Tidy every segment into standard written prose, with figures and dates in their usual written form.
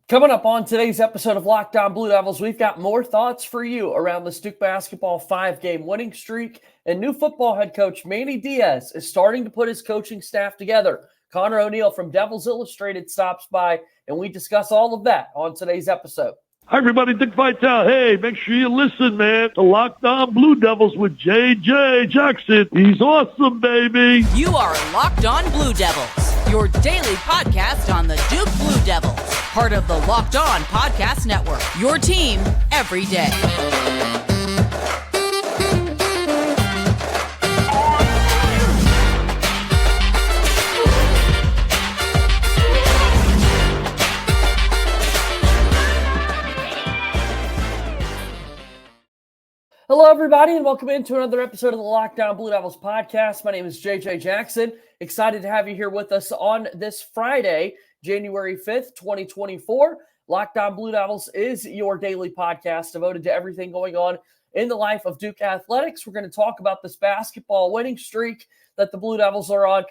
Coming up on today's episode of Locked On Blue Devils, we've got more thoughts for you around the Duke basketball 5-game winning streak. And new football head coach Manny Diaz is starting to put his coaching staff together. Conor O'Neill from Devils Illustrated stops by, and we discuss all of that on today's episode. Hi, everybody. Dick Vitale. Hey, make sure you listen, man, to Locked On Blue Devils with JJ Jackson. He's awesome, baby. You are Locked On Blue Devils, your daily podcast on the Duke Blue Devils, part of the Locked On Podcast Network, your team every day. Hello, everybody, and welcome into another episode of the Locked On Blue Devils podcast. My name is JJ Jackson. Excited to have you here with us on this Friday, January 5th, 2024. Locked On Blue Devils is your daily podcast devoted to everything going on in the life of Duke athletics. We're going to talk about this basketball winning streak that the Blue Devils are on.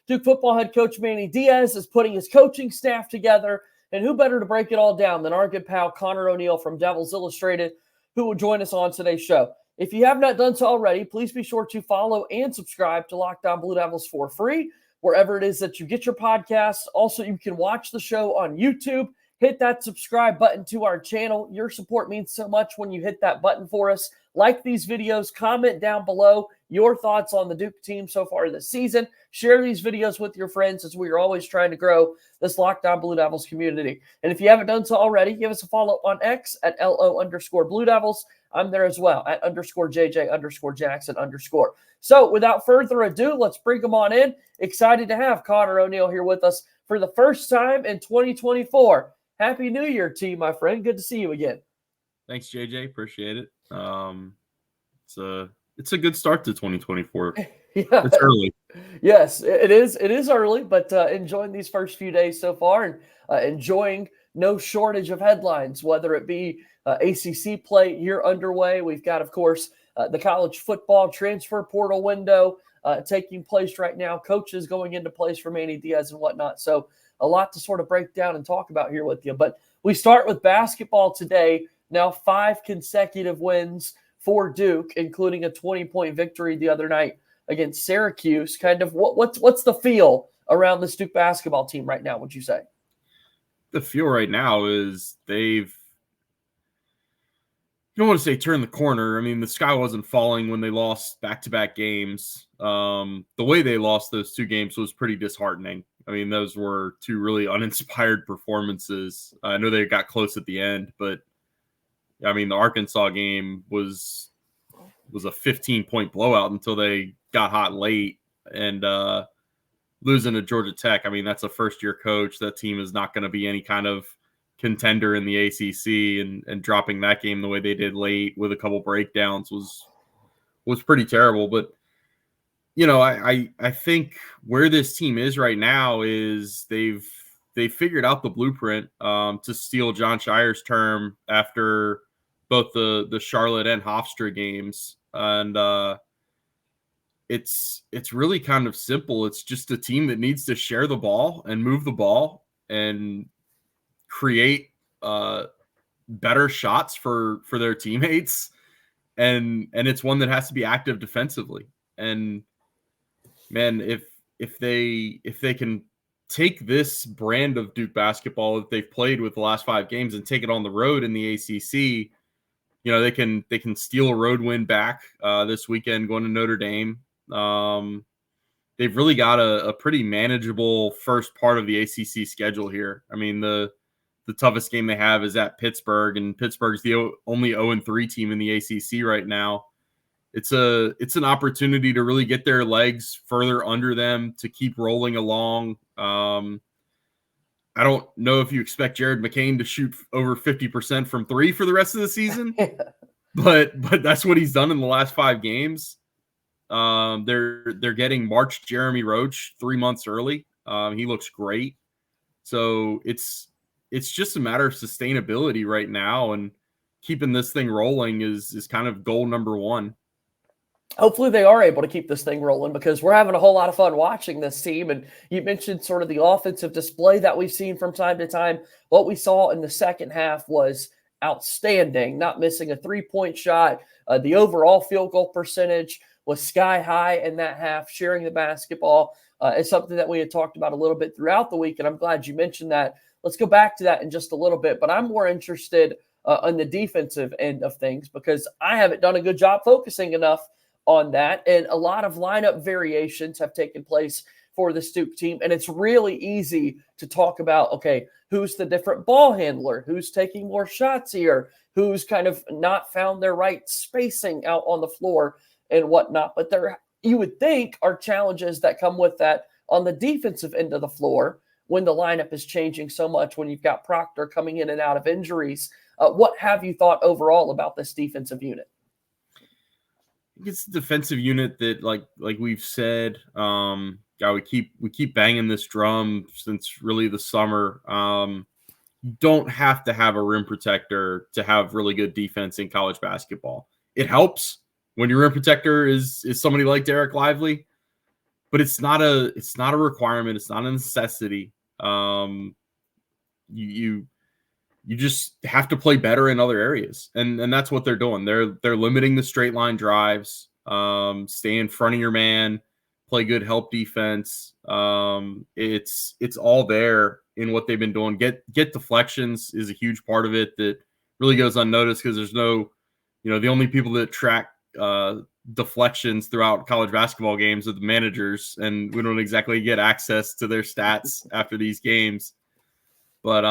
Duke football head coach Manny Diaz is putting his coaching staff together, and who better to break it all down than our good pal Conor O'Neill from Devils Illustrated, who will join us on today's show. If you have not done so already, please be sure to follow and subscribe to Locked On Blue Devils for free, wherever it is that you get your podcasts. Also, you can watch the show on YouTube. Hit that subscribe button to our channel. Your support means so much when you hit that button for us. Like these videos, comment down below your thoughts on the Duke team so far this season. Share these videos with your friends, as we are always trying to grow this Locked On Blue Devils community. And if you haven't done so already, give us a follow on X at LO_Blue Devils. I'm there as well at _JJ_Jackson_. So without further ado, let's bring them on in. Excited to have Conor O'Neill here with us for the first time in 2024. Happy New Year to you, my friend. Good to see you again. Thanks, JJ. Appreciate it. It's a good start to 2024. Yeah. It's early. Yes, it is. It is early, but enjoying these first few days so far, and enjoying no shortage of headlines, whether it be ACC play year underway. We've got, of course, the college football transfer portal window taking place right now. Coaches going into place for Manny Diaz and whatnot. So a lot to sort of break down and talk about here with you. But we start with basketball today. Now 5 consecutive wins for Duke, including a 20-point victory the other night against Syracuse. Kind of what's the feel around this Duke basketball team right now, would you say? The feel right now is you don't want to say turn the corner. I mean, the sky wasn't falling when they lost back-to-back games. The way they lost those 2 games was pretty disheartening. I mean, those were 2 really uninspired performances. I know they got close at the end, but I mean, the Arkansas game was a 15-point blowout until they got hot late, and losing to Georgia Tech. I mean, that's a first-year coach. That team is not going to be any kind of contender in the ACC, and dropping that game the way they did late with a couple breakdowns was pretty terrible. But you know, I think where this team is right now is they've figured out the blueprint, to steal John Scheyer's term after both the Charlotte and Hofstra games, and it's really kind of simple. It's just a team that needs to share the ball and move the ball and create better shots for their teammates, and it's one that has to be active defensively. And man, if they can take this brand of Duke basketball that they've played with the last 5 games and take it on the road in the ACC, you know, they can steal a road win back this weekend going to Notre Dame. They've really got a pretty manageable first part of the ACC schedule here. I mean, the toughest game they have is at Pittsburgh, and Pittsburgh's the only 0-3 team in the ACC right now. It's an opportunity to really get their legs further under them, to keep rolling along. I don't know if you expect Jared McCain to shoot over 50% from 3 for the rest of the season, but that's what he's done in the last 5 games. They're getting March Jeremy Roach 3 months early. He looks great. So it's just a matter of sustainability right now, and keeping this thing rolling is kind of goal number 1. hopefully they are able to keep this thing rolling because we're having a whole lot of fun watching this team. And you mentioned sort of the offensive display that we've seen from time to time. What we saw in the second half was outstanding, not missing a three-point shot. The overall field goal percentage was sky high in that half. Sharing the basketball is something that we had talked about a little bit throughout the week, and I'm glad you mentioned that. Let's go back to that in just a little bit, but I'm more interested on the defensive end of things because I haven't done a good job focusing enough on that, and a lot of lineup variations have taken place for the Duke team, and it's really easy to talk about, okay, who's the different ball handler, who's taking more shots here, who's kind of not found their right spacing out on the floor and whatnot. But there, you would think, are challenges that come with that on the defensive end of the floor when the lineup is changing so much, when you've got Proctor coming in and out of injuries. What have you thought overall about this defensive unit? It's a defensive unit that, like we've said, we keep banging this drum since really the summer. You don't have to have a rim protector to have really good defense in college basketball. It helps when your rim protector is somebody like Derek Lively, but it's not a requirement. It's not a necessity. You just have to play better in other areas, and that's what they're doing. They're limiting the straight line drives, stay in front of your man, play good help defense. It's all there in what they've been doing. Get deflections is a huge part of it that really goes unnoticed because there's no, the only people that track deflections throughout college basketball games are the managers, and we don't exactly get access to their stats after these games. But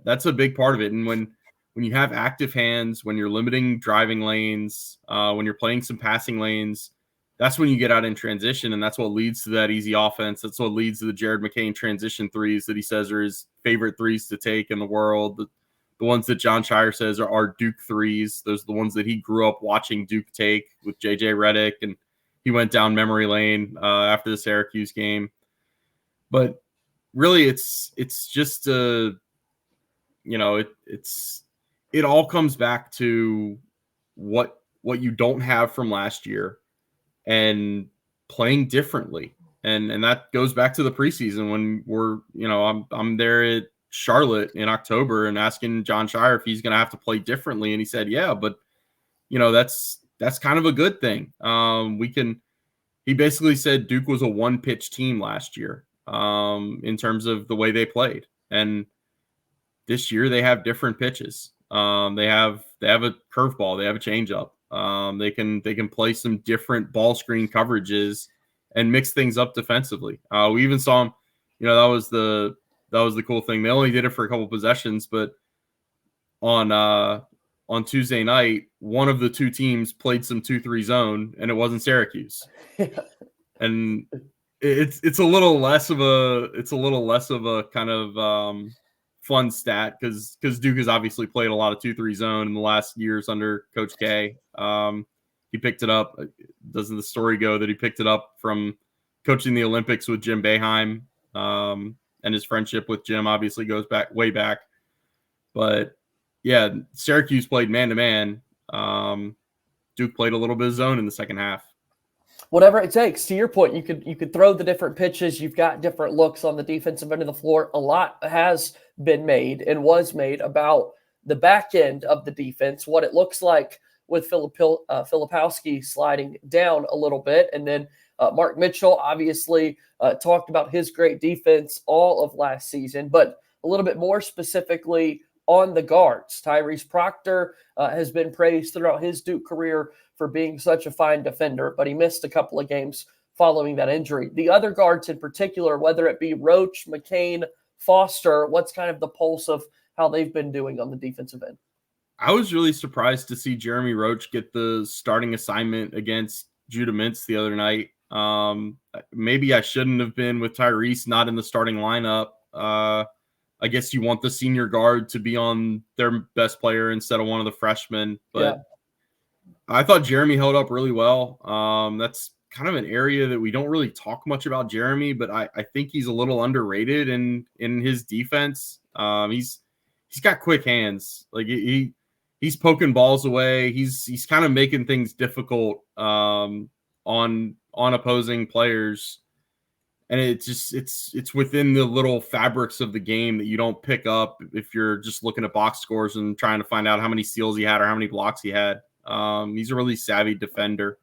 that's a big part of it. And when you have active hands, when you're limiting driving lanes, when you're playing some passing lanes, that's when you get out in transition, and that's what leads to that easy offense. That's what leads to the Jared McCain transition threes that he says are his favorite threes to take in the world. The ones that John Scheyer says are Duke threes. Those are the ones that he grew up watching Duke take with J.J. Redick, and he went down memory lane after the Syracuse game. But really, it's just it all comes back to what you don't have from last year and playing differently, and that goes back to the preseason when we're I'm there at Charlotte in October and asking John Scheyer if he's going to have to play differently, and he said yeah, but that's kind of a good thing. He basically said Duke was a one pitch team last year in terms of the way they played, and this year they have different pitches. They have a curveball, they have a changeup. They can play some different ball screen coverages and mix things up defensively. We even saw him. That was the cool thing. They only did it for a couple possessions, but on Tuesday night, one of the two teams played some 2-3 zone, and it wasn't Syracuse. And it's a little less of a kind of fun stat because Duke has obviously played a lot of 2-3 zone in the last years under Coach K. He picked it up. Doesn't the story go that he picked it up from coaching the Olympics with Jim Boeheim? And his friendship with Jim obviously goes way back. But yeah, Syracuse played man-to-man. Duke played a little bit of zone in the second half. Whatever it takes. To your point, you could throw the different pitches. You've got different looks on the defensive end of the floor. A lot has been made and was made about the back end of the defense, what it looks like with Filipowski sliding down a little bit. And then Mark Mitchell obviously talked about his great defense all of last season, but a little bit more specifically on the guards. Tyrese Proctor has been praised throughout his Duke career for being such a fine defender, but he missed a couple of games following that injury. The other guards in particular, whether it be Roach, McCain, Foster, what's kind of the pulse of how they've been doing on the defensive end? I was really surprised to see Jeremy Roach get the starting assignment against Judah Mintz the other night. Maybe I shouldn't have been with Tyrese not in the starting lineup. I guess you want the senior guard to be on their best player instead of one of the freshmen. But yeah. I thought Jeremy held up really well. That's kind of an area that we don't really talk much about Jeremy, but I think he's a little underrated in his defense. He's got quick hands. Like he's poking balls away. He's kind of making things difficult on opposing players. And it's within the little fabrics of the game that you don't pick up if you're just looking at box scores and trying to find out how many steals he had or how many blocks he had. He's a really savvy defender.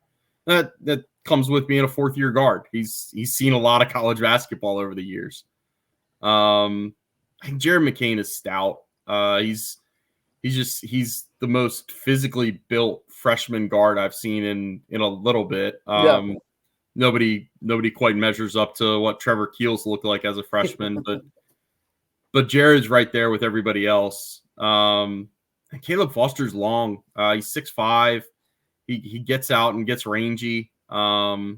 That comes with being a fourth-year guard. He's seen a lot of college basketball over the years. I think Jared McCain is stout. He's the most physically built freshman guard I've seen in a little bit. Nobody quite measures up to what Trevor Keels looked like as a freshman, but Jared's right there with everybody else. And Caleb Foster's long. He's 6'5". He gets out and gets rangy. I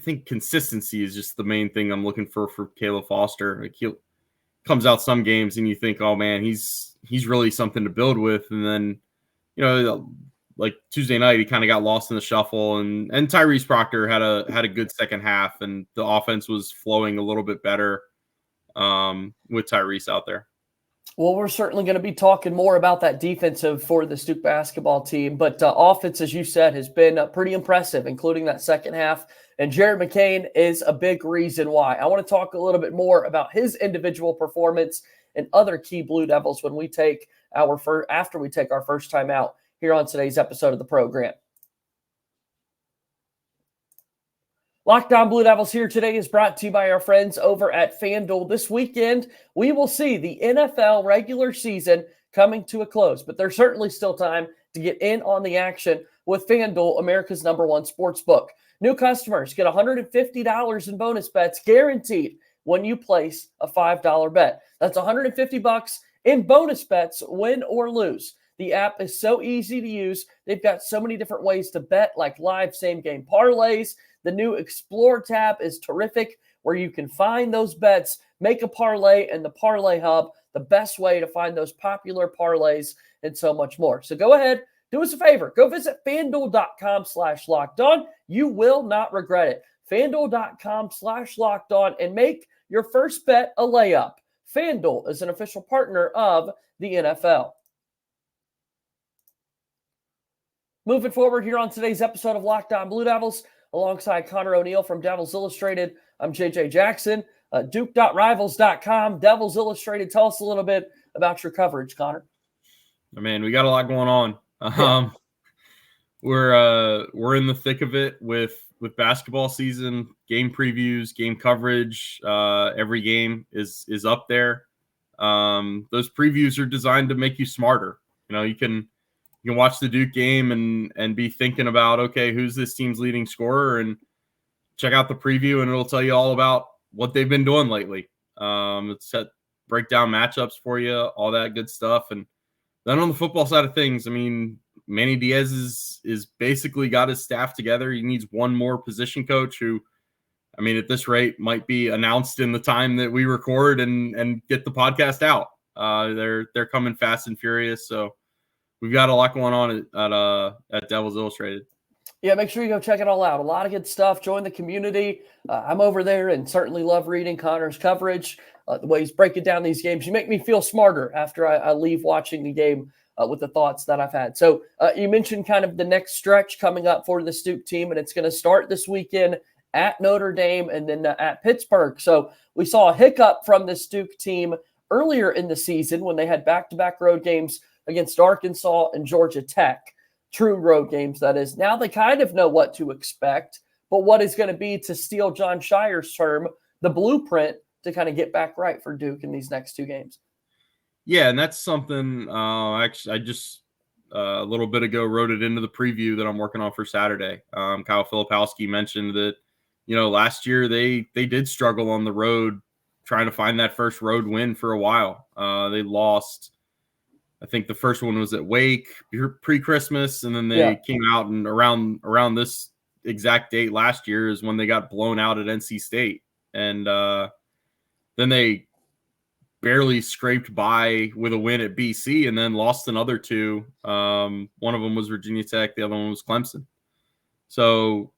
think consistency is just the main thing I'm looking for Caleb Foster. Like, he comes out some games and you think, oh man, he's really something to build with, and then like Tuesday night, he kind of got lost in the shuffle, and Tyrese Proctor had a good second half, and the offense was flowing a little bit better with Tyrese out there. Well, we're certainly going to be talking more about that defensive for the Duke basketball team, but offense, as you said, has been pretty impressive, including that second half, and Jared McCain is a big reason why. I want to talk a little bit more about his individual performance and other key Blue Devils when we take after we take our first time out here on today's episode of the program. Locked On Blue Devils here today is brought to you by our friends over at FanDuel. This weekend, we will see the NFL regular season coming to a close, but there's certainly still time to get in on the action with FanDuel, America's #1 sportsbook. New customers get $150 in bonus bets guaranteed when you place a $5 bet. That's $150 in bonus bets, win or lose. The app is so easy to use. They've got so many different ways to bet, like live same-game parlays. The new Explore tab is terrific, where you can find those bets, make a parlay, and the Parlay Hub, the best way to find those popular parlays, and so much more. So go ahead, do us a favor. Go visit FanDuel.com/lockedon. You will not regret it. FanDuel.com/lockedon, and make your first bet a layup. FanDuel is an official partner of the NFL. Moving forward here on today's episode of Locked On Blue Devils, alongside Conor O'Neill from Devils Illustrated, I'm JJ Jackson, Duke.Rivals.com, Devils Illustrated. Tell us a little bit about your coverage, Conor. Man, we got a lot going on. We're in the thick of it with basketball season, game previews, game coverage. Every game is up there. Those previews are designed to make you smarter. You can watch the Duke game and be thinking about, okay, who's this team's leading scorer, and check out the preview, and it'll tell you all about what they've been doing lately. It's break down matchups for you, all that good stuff. And then on the football side of things, I mean, Manny Diaz is basically got his staff together. He needs one more position coach who, I mean, at this rate, might be announced in the time that we record and get the podcast out. They're coming fast and furious, so we've got a lot going on at Devils Illustrated. Yeah, make sure you go check it all out. A lot of good stuff. Join the community. I'm over there and certainly love reading Conor's coverage, the way he's breaking down these games. You make me feel smarter after I leave watching the game with the thoughts that I've had. So you mentioned kind of the next stretch coming up for the Duke team, and it's going to start this weekend at Notre Dame and then at Pittsburgh. So we saw a hiccup from the Duke team earlier in the season when they had back-to-back road games against Arkansas and Georgia Tech. True road games, that is. Now they kind of know what to expect, but what is going to be, to steal John Scheyer's term, the blueprint to kind of get back right for Duke in these next two games. Yeah, and that's something actually I just a little bit ago wrote it into the preview that I'm working on for Saturday. Kyle Filipowski mentioned that, last year they did struggle on the road trying to find that first road win for a while. They lost, I think the first one was at Wake pre-Christmas, and then they came out, and around this exact date last year is when they got blown out at NC State. And then they barely scraped by with a win at BC, and then lost another two. One of them was Virginia Tech. The other one was Clemson. So,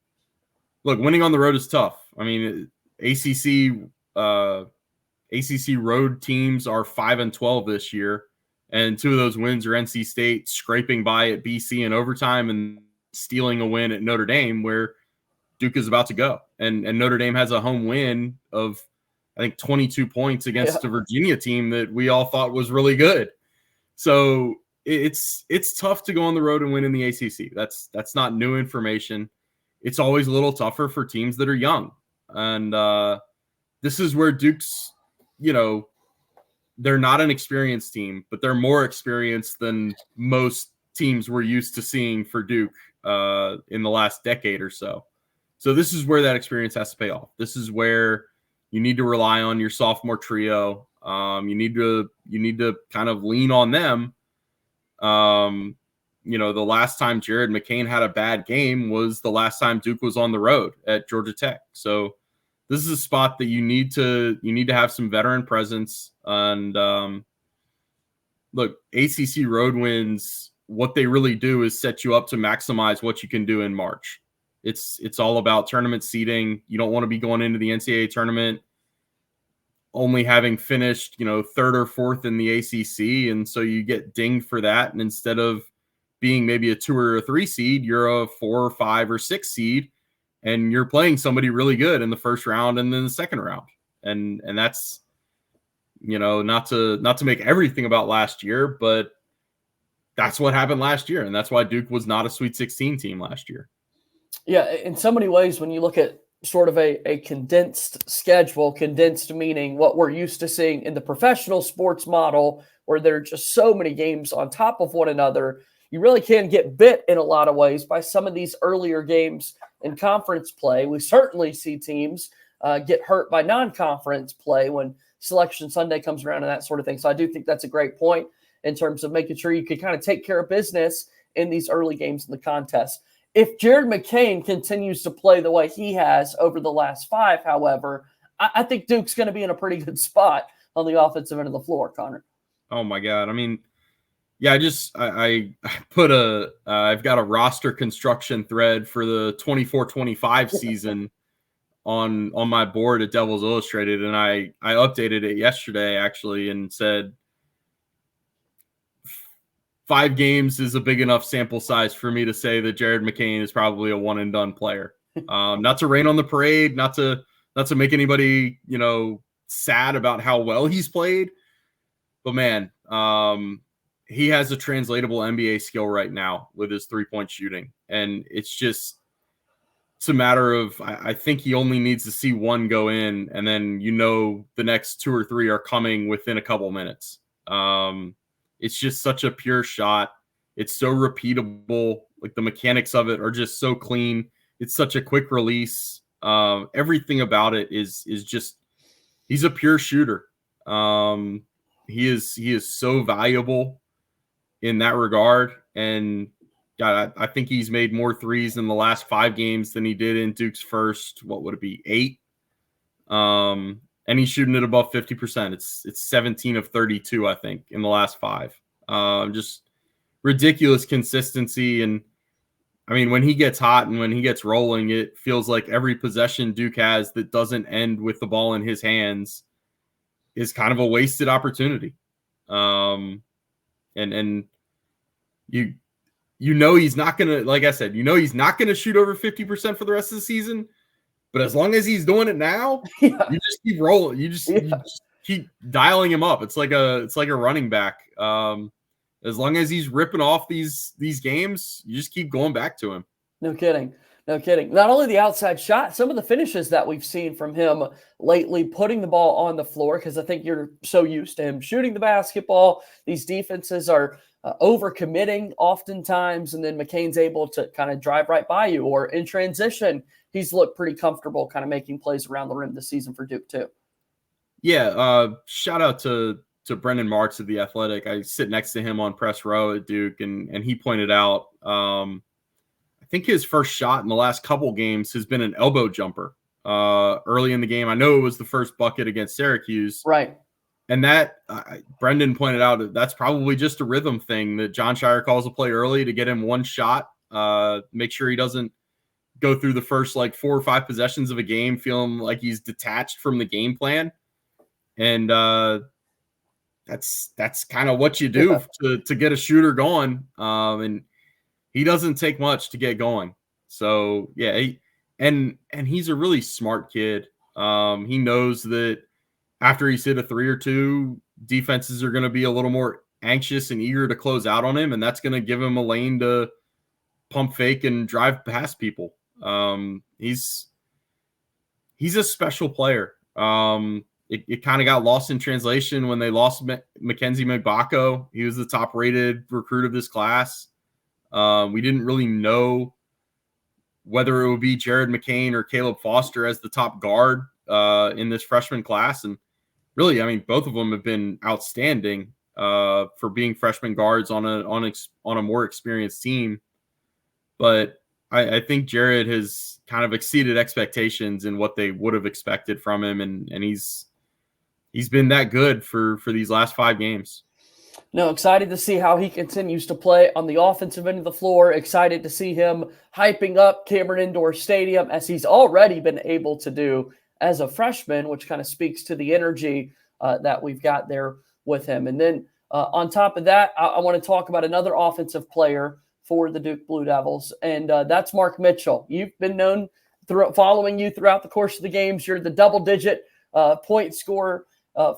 look, winning on the road is tough. I mean, ACC road teams are 5-12 this year. And two of those wins are NC State scraping by at BC in overtime, and stealing a win at Notre Dame where Duke is about to go. And Notre Dame has a home win of, I think, 22 points against a Virginia team that we all thought was really good. So it's tough to go on the road and win in the ACC. That's not new information. It's always a little tougher for teams that are young. And this is where Duke's, they're not an experienced team, but they're more experienced than most teams we're used to seeing for Duke in the last decade or so. So this is where that experience has to pay off. This is where you need to rely on your sophomore trio. You need to kind of lean on them. The last time Jared McCain had a bad game was the last time Duke was on the road at Georgia Tech. So this is a spot that you need to have some veteran presence. And look, ACC road wins, what they really do is set you up to maximize what you can do in March. It's all about tournament seeding. You don't want to be going into the NCAA tournament only having finished, third or fourth in the ACC. And so you get dinged for that. And instead of being maybe a 2 or a 3 seed, you're a 4 or 5 or 6 seed, and you're playing somebody really good in the first round and then the second round. And that's, not to make everything about last year, but that's what happened last year. And that's why Duke was not a Sweet 16 team last year. Yeah, in so many ways, when you look at sort of a condensed schedule, condensed meaning what we're used to seeing in the professional sports model, where there are just so many games on top of one another, you really can get bit in a lot of ways by some of these earlier games in conference play. We certainly see teams get hurt by non-conference play when Selection Sunday comes around and that sort of thing. So I do think that's a great point in terms of making sure you can kind of take care of business in these early games in the contest. If Jared McCain continues to play the way he has over the last 5, however, I think Duke's going to be in a pretty good spot on the offensive end of the floor, Conor. Oh my God. I mean, yeah, I put I've got a roster construction thread for the 24-25 season on my board at Devils Illustrated. And I updated it yesterday actually and said 5 games is a big enough sample size for me to say that Jared McCain is probably a one and done player. Not to rain on the parade, not to make anybody, sad about how well he's played, but man, he has a translatable NBA skill right now with his 3-point shooting. And it's a matter of, I think he only needs to see one go in, and then, the next 2 or 3 are coming within a couple minutes. It's just such a pure shot. It's so repeatable. Like the mechanics of it are just so clean. It's such a quick release. Everything about it is just, he's a pure shooter. He is so valuable in that regard. And God, I think he's made more threes in the last 5 games than he did in Duke's first, 8? And he's shooting it above 50%. It's 17 of 32, I think, in the last 5. Just ridiculous consistency. And I mean, when he gets hot and when he gets rolling, it feels like every possession Duke has that doesn't end with the ball in his hands is kind of a wasted opportunity. And he's not going to, like I said, he's not going to shoot over 50% for the rest of the season. But as long as he's doing it now, you just keep rolling. You just keep dialing him up. It's like a running back. As long as he's ripping off these games, you just keep going back to him. No kidding. Not only the outside shot, some of the finishes that we've seen from him lately, putting the ball on the floor, because I think you're so used to him shooting the basketball. These defenses are overcommitting oftentimes, and then McCain's able to kind of drive right by you, or in transition, he's looked pretty comfortable kind of making plays around the rim this season for Duke too. Yeah, shout out to Brendan Marks of The Athletic. I sit next to him on press row at Duke, and he pointed out I think his first shot in the last couple games has been an elbow jumper early in the game. I know it was the first bucket against Syracuse. Right. And that Brendan pointed out that's probably just a rhythm thing that John Scheyer calls a play early to get him one shot, make sure he doesn't go through the first 4 or 5 possessions of a game feeling like he's detached from the game plan. And that's kind of what you do to get a shooter going. And he doesn't take much to get going. So yeah, and he's a really smart kid. He knows that after he's hit a 3 or 2, defenses are going to be a little more anxious and eager to close out on him, and that's going to give him a lane to pump fake and drive past people. He's a special player. It kind of got lost in translation when they lost Mackenzie Mgbako. He was the top-rated recruit of this class. We didn't really know whether it would be Jared McCain or Caleb Foster as the top guard in this freshman class. And really, I mean, both of them have been outstanding for being freshman guards on a more experienced team. But I think Jared has kind of exceeded expectations in what they would have expected from him, and he's been that good for these last 5 games. No, excited to see how he continues to play on the offensive end of the floor. Excited to see him hyping up Cameron Indoor Stadium as he's already been able to do as a freshman, which kind of speaks to the energy that we've got there with him. And then on top of that, I want to talk about another offensive player for the Duke Blue Devils, and that's Mark Mitchell. You've been known following you throughout the course of the games. You're the double-digit point scorer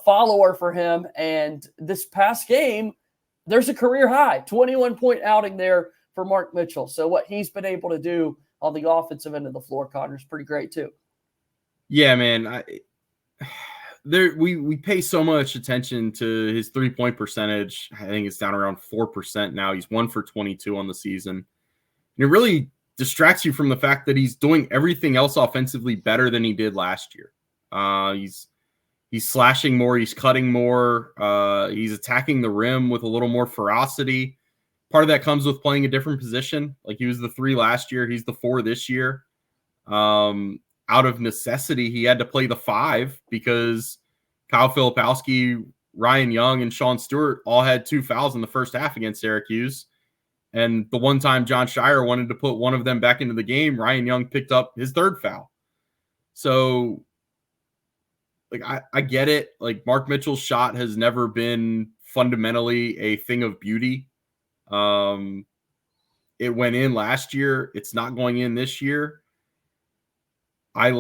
follower for him, and this past game, there's a career high 21-point outing there for Mark Mitchell. So what he's been able to do on the offensive end of the floor, Connor, is pretty great too. Yeah, man. We pay so much attention to his 3-point percentage. I think it's down around 4% now. He's 1 for 22 on the season. And it really distracts you from the fact that he's doing everything else offensively better than he did last year. He's slashing more, he's cutting more, he's attacking the rim with a little more ferocity. Part of that comes with playing a different position. Like, he was the 3 last year, he's the 4 this year. Out of necessity, he had to play the 5 because Kyle Filipowski, Ryan Young, and Sean Stewart all had 2 fouls in the first half against Syracuse. And the one time John Scheyer wanted to put one of them back into the game, Ryan Young picked up his 3rd foul. So, like, I get it. Like, Mark Mitchell's shot has never been fundamentally a thing of beauty. It went in last year. It's not going in this year. I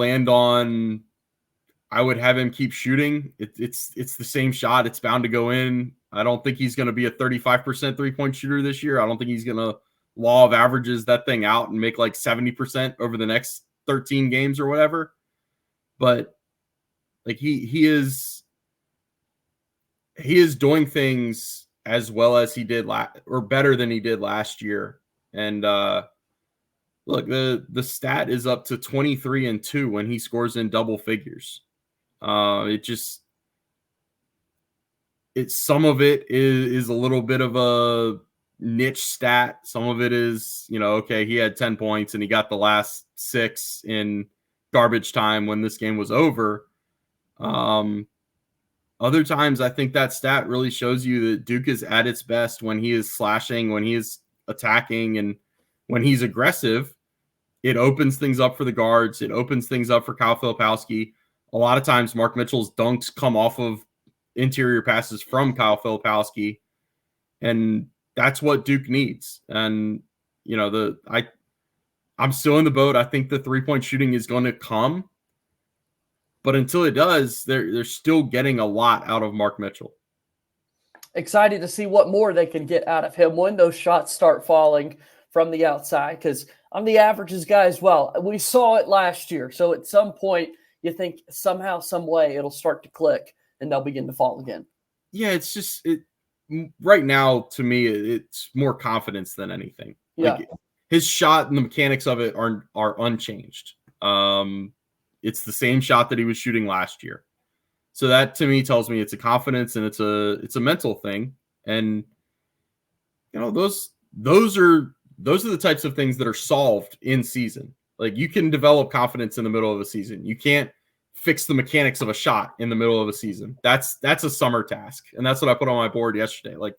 would have him keep shooting. It's the same shot. It's bound to go in. I don't think he's going to be a 35% 3-point shooter this year. I don't think he's going to law of averages that thing out and make like 70% over the next 13 games or whatever. But like, he is doing things as well as he did or better than he did last year. And look, the stat is up to 23-2 when he scores in double figures. Some of it is a little bit of a niche stat. Some of it is, okay, he had 10 points and he got the last 6 in garbage time when this game was over. Other times, I think that stat really shows you that Duke is at its best when he is slashing, when he is attacking, and when he's aggressive. It opens things up for the guards. It opens things up for Kyle Filipowski. A lot of times, Mark Mitchell's dunks come off of interior passes from Kyle Filipowski, and that's what Duke needs. And I'm still in the boat. I think the 3-point shooting is going to come. But until it does, they're still getting a lot out of Mark Mitchell. Excited to see what more they can get out of him when those shots start falling from the outside, because I'm the averages guy as well. We saw it last year. So at some point, you think somehow, some way, it'll start to click and they'll begin to fall again. Yeah, it's just right now, to me, it's more confidence than anything. Yeah. Like, his shot and the mechanics of it are unchanged. It's the same shot that he was shooting last year. So that, to me, tells me it's a confidence and it's a mental thing. And those are the types of things that are solved in season. Like, you can develop confidence in the middle of a season. You can't fix the mechanics of a shot in the middle of a season. That's a summer task. And that's what I put on my board yesterday. Like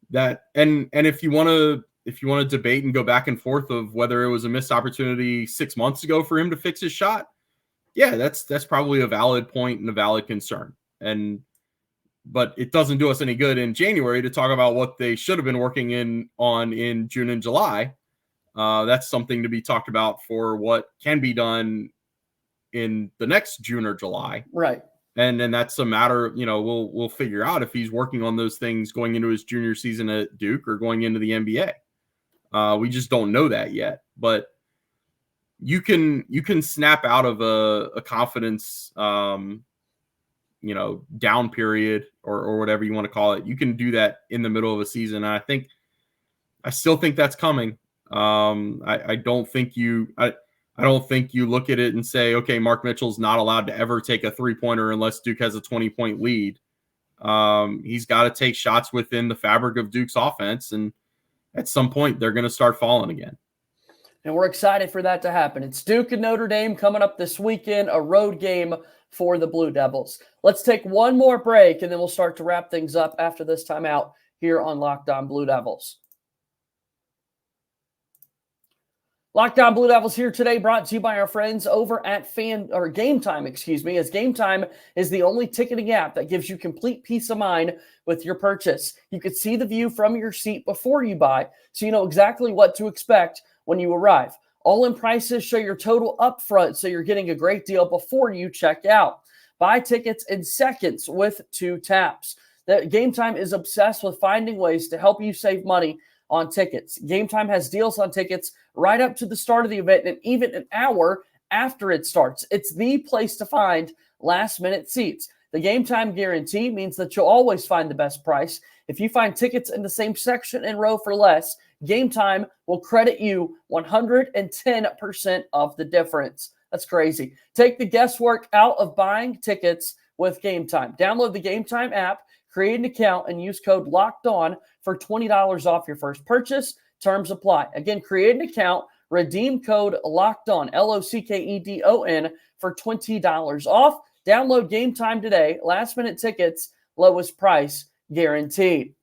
that. And if you want to debate and go back and forth of whether it was a missed opportunity 6 months ago for him to fix his shot, yeah, that's probably a valid point and a valid concern. And but it doesn't do us any good in January to talk about what they should have been working on in June and July. That's something to be talked about for what can be done in the next June or July. Right. And then that's a matter, we'll figure out if he's working on those things going into his junior season at Duke or going into the NBA. We just don't know that yet. But you can snap out of a confidence, down period or whatever you want to call it. You can do that in the middle of a season. And I still think that's coming. I don't think you look at it and say, okay, Mark Mitchell's not allowed to ever take a 3-pointer unless Duke has a 20-point lead. He's got to take shots within the fabric of Duke's offense. And at some point they're going to start falling again. And we're excited for that to happen. It's Duke and Notre Dame coming up this weekend, a road game for the Blue Devils. Let's take one more break, and then we'll start to wrap things up after this timeout here on Locked On Blue Devils. Locked On Blue Devils here today, brought to you by our friends over at Gametime, as Gametime is the only ticketing app that gives you complete peace of mind with your purchase. You can see the view from your seat before you buy, so you know exactly what to expect when you arrive. All-in prices show your total upfront, so you're getting a great deal before you check out. Buy tickets in seconds with 2 taps. Gametime is obsessed with finding ways to help you save money on tickets. Gametime has deals on tickets right up to the start of the event and even an hour after it starts. It's the place to find last-minute seats. The Gametime guarantee means that you'll always find the best price. If you find tickets in the same section and row for less, Gametime will credit you 110% of the difference. That's crazy. Take the guesswork out of buying tickets with Gametime. Download the Gametime app, create an account, and use code LOCKEDON for $20 off your first purchase. Terms apply. Again, create an account, redeem code LOCKEDON, LOCKEDON, for $20 off. Download Gametime today. Last-minute tickets, lowest price guaranteed.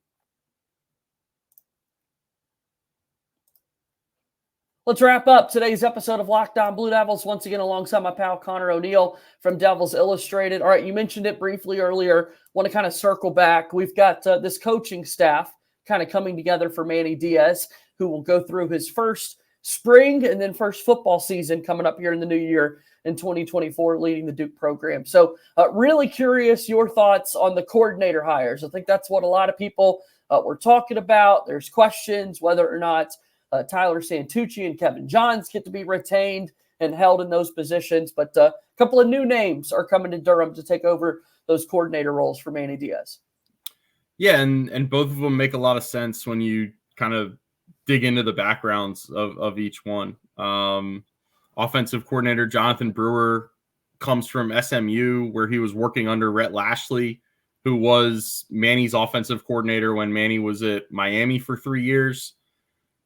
Let's wrap up today's episode of Locked On Blue Devils. Once again, alongside my pal Conor O'Neill from Devils Illustrated. All right, you mentioned it briefly earlier. Want to kind of circle back. We've got this coaching staff kind of coming together for Manny Diaz, who will go through his first spring and then first football season coming up here in the new year in 2024, leading the Duke program. So really curious your thoughts on the coordinator hires. I think that's what a lot of people were talking about. There's questions whether or not Tyler Santucci and Kevin Johns get to be retained and held in those positions. But a couple of new names are coming to Durham to take over those coordinator roles for Manny Diaz. Yeah, and both of them make a lot of sense when you kind of dig into the backgrounds of each one. Offensive coordinator Jonathan Brewer comes from SMU, where he was working under Rhett Lashley, who was Manny's offensive coordinator when Manny was at Miami for 3 years.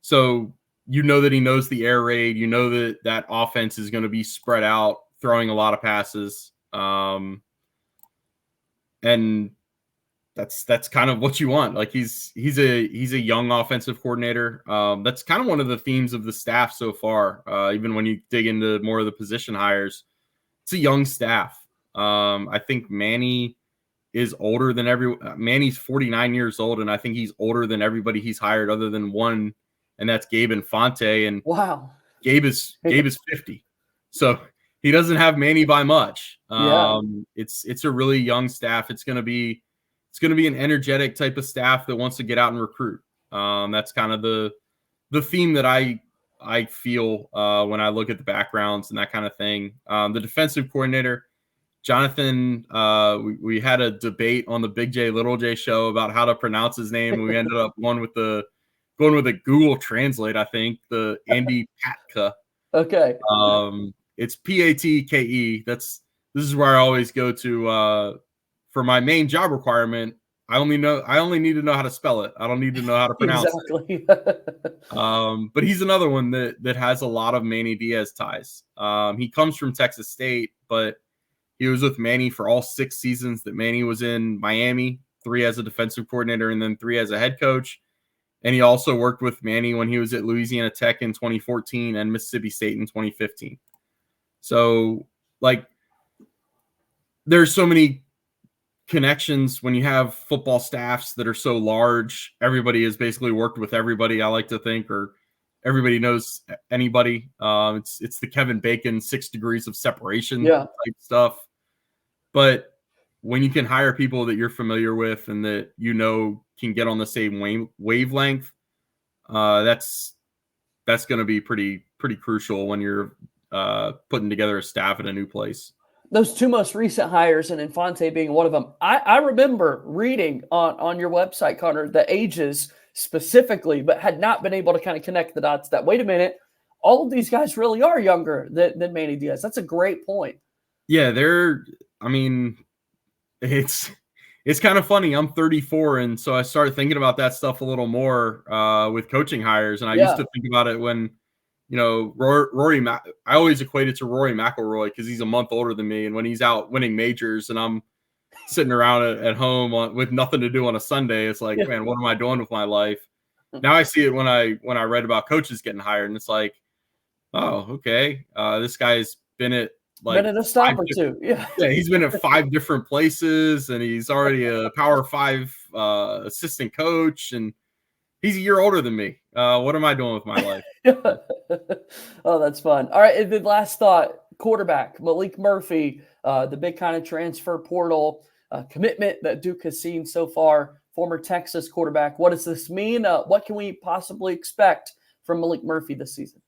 So you know that he knows the air raid. You know that offense is going to be spread out, throwing a lot of passes. And that's kind of what you want. Like he's a young offensive coordinator. That's kind of one of the themes of the staff so far. Even when you dig into more of the position hires, it's a young staff. I think Manny is older than Manny's 49 years old, and I think he's older than everybody he's hired other than one, and that's Gabe Infante. And wow, Gabe is 50, so he doesn't have Manny by much. It's a really young staff. It's going to be an energetic type of staff that wants to get out and recruit. That's kind of the theme that I feel when I look at the backgrounds and that kind of thing. The defensive coordinator, Jonathan, we had a debate on the Big J Little J show about how to pronounce his name, and we ended up going with a Google Translate. I think the Andy Patka. Okay. It's Patke. This is where I always go to for my main job requirement. I only need to know how to spell it. I don't need to know how to pronounce it. But he's another one that has a lot of Manny Diaz ties. He comes from Texas State, but he was with Manny for all 6 seasons that Manny was in Miami, 3 as a defensive coordinator and then 3 as a head coach. And he also worked with Manny when he was at Louisiana Tech in 2014 and Mississippi State in 2015. So, there's so many connections when you have football staffs that are so large. Everybody has basically worked with everybody, I like to think, or everybody knows anybody. It's the Kevin Bacon 6 degrees of separation type stuff. But when you can hire people that you're familiar with and that can get on the same wavelength, that's going to be pretty crucial when you're putting together a staff at a new place. Those two most recent hires, and Infante being one of them, I remember reading on your website, Conor, the ages specifically, but had not been able to kind of connect the dots that, wait a minute, all of these guys really are younger than Manny Diaz. That's a great point. Yeah, it's kind of funny. I'm 34, and so I started thinking about that stuff a little more with coaching hires, and I used to think about it when Rory, I always equate it to Rory McIlroy because he's a month older than me. And when he's out winning majors and I'm sitting around at home with nothing to do on a Sunday, it's like, man, what am I doing with my life? Now I see it when I read about coaches getting hired, and it's like, oh, okay. This guy's been at a stop or two. Yeah, he's been at 5 different places, and he's already a Power 5 assistant coach, and he's a year older than me. What am I doing with my life? Oh, that's fun. All right. And then last thought, quarterback, Malik Murphy, the big kind of transfer portal commitment that Duke has seen so far, former Texas quarterback. What does this mean? What can we possibly expect from Malik Murphy this season?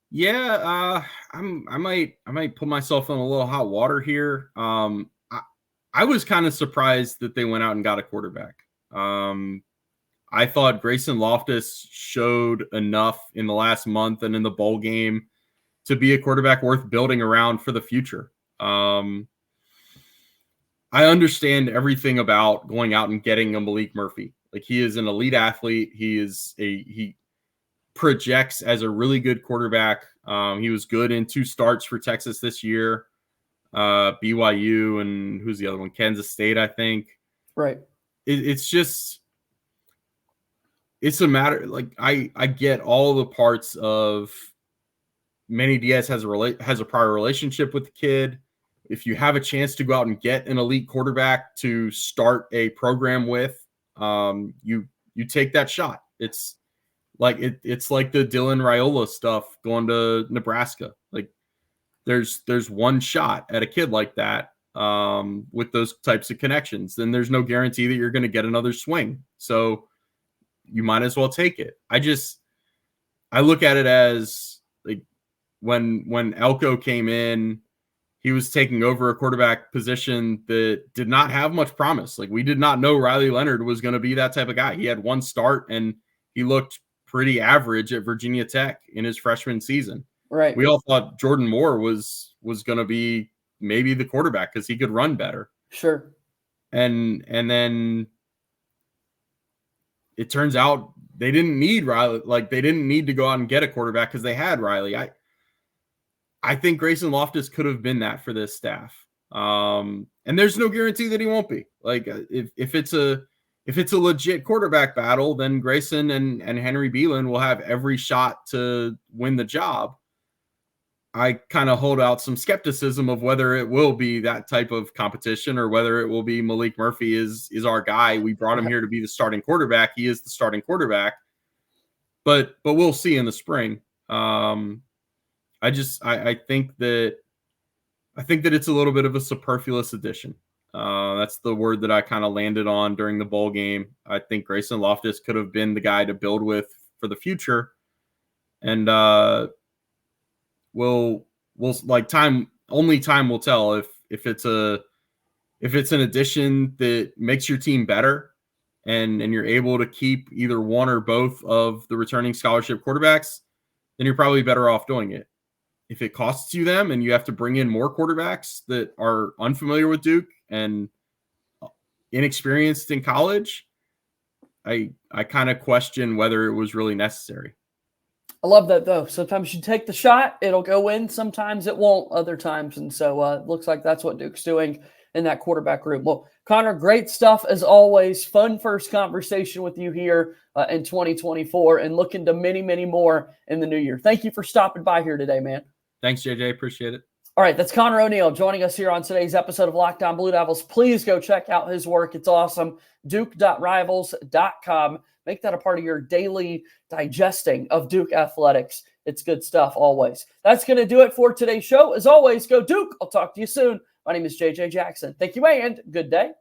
Yeah, I might put myself in a little hot water here. I was kind of surprised that they went out and got a quarterback. I thought Grayson Loftus showed enough in the last month and in the bowl game to be a quarterback worth building around for the future. I understand everything about going out and getting a Malik Murphy. Like, he is an elite athlete. He projects as a really good quarterback. He was good in 2 starts for Texas this year. BYU and who's the other one? Kansas State, I think. Right. It's a matter, like, I get all the parts of Manny Diaz has a prior relationship with the kid. If you have a chance to go out and get an elite quarterback to start a program with, you take that shot. It's like the Dylan Raiola stuff going to Nebraska. Like, there's one shot at a kid like that with those types of connections. Then there's no guarantee that you're going to get another swing. So you might as well take it. I look at it as, like, when Elko came in, he was taking over a quarterback position that did not have much promise. Like, we did not know Riley Leonard was going to be that type of guy. He had 1 start and he looked pretty average at Virginia Tech in his freshman season. Right. We all thought Jordan Moore was going to be maybe the quarterback because he could run better. Sure. And then it turns out they didn't need Riley. Like, they didn't need to go out and get a quarterback because they had Riley. I think Grayson Loftus could have been that for this staff. And there's no guarantee that he won't be. Like, if it's a legit quarterback battle, then Grayson and Henry Beelan will have every shot to win the job. I kind of hold out some skepticism of whether it will be that type of competition or whether it will be Malik Murphy is our guy. We brought him here to be the starting quarterback. He is the starting quarterback, but we'll see in the spring. I think that it's a little bit of a superfluous addition. That's the word that I kind of landed on during the bowl game. I think Grayson Loftus could have been the guy to build with for the future. And we'll like time will tell if it's an addition that makes your team better and you're able to keep either one or both of the returning scholarship quarterbacks, then you're probably better off doing it. If it costs you them and you have to bring in more quarterbacks that are unfamiliar with Duke and inexperienced in college, I kind of question whether it was really necessary. I love that, though. Sometimes you take the shot, it'll go in. Sometimes it won't other times. And so it looks like that's what Duke's doing in that quarterback group. Well, Conor, great stuff as always. Fun first conversation with you here in 2024 and looking to many, many more in the new year. Thank you for stopping by here today, man. Thanks, JJ. Appreciate it. All right, that's Conor O'Neill joining us here on today's episode of Locked On Blue Devils. Please go check out his work. It's awesome. Duke.rivals.com. Make that a part of your daily digesting of Duke athletics. It's good stuff always. That's going to do it for today's show. As always, go Duke. I'll talk to you soon. My name is JJ Jackson. Thank you and good day.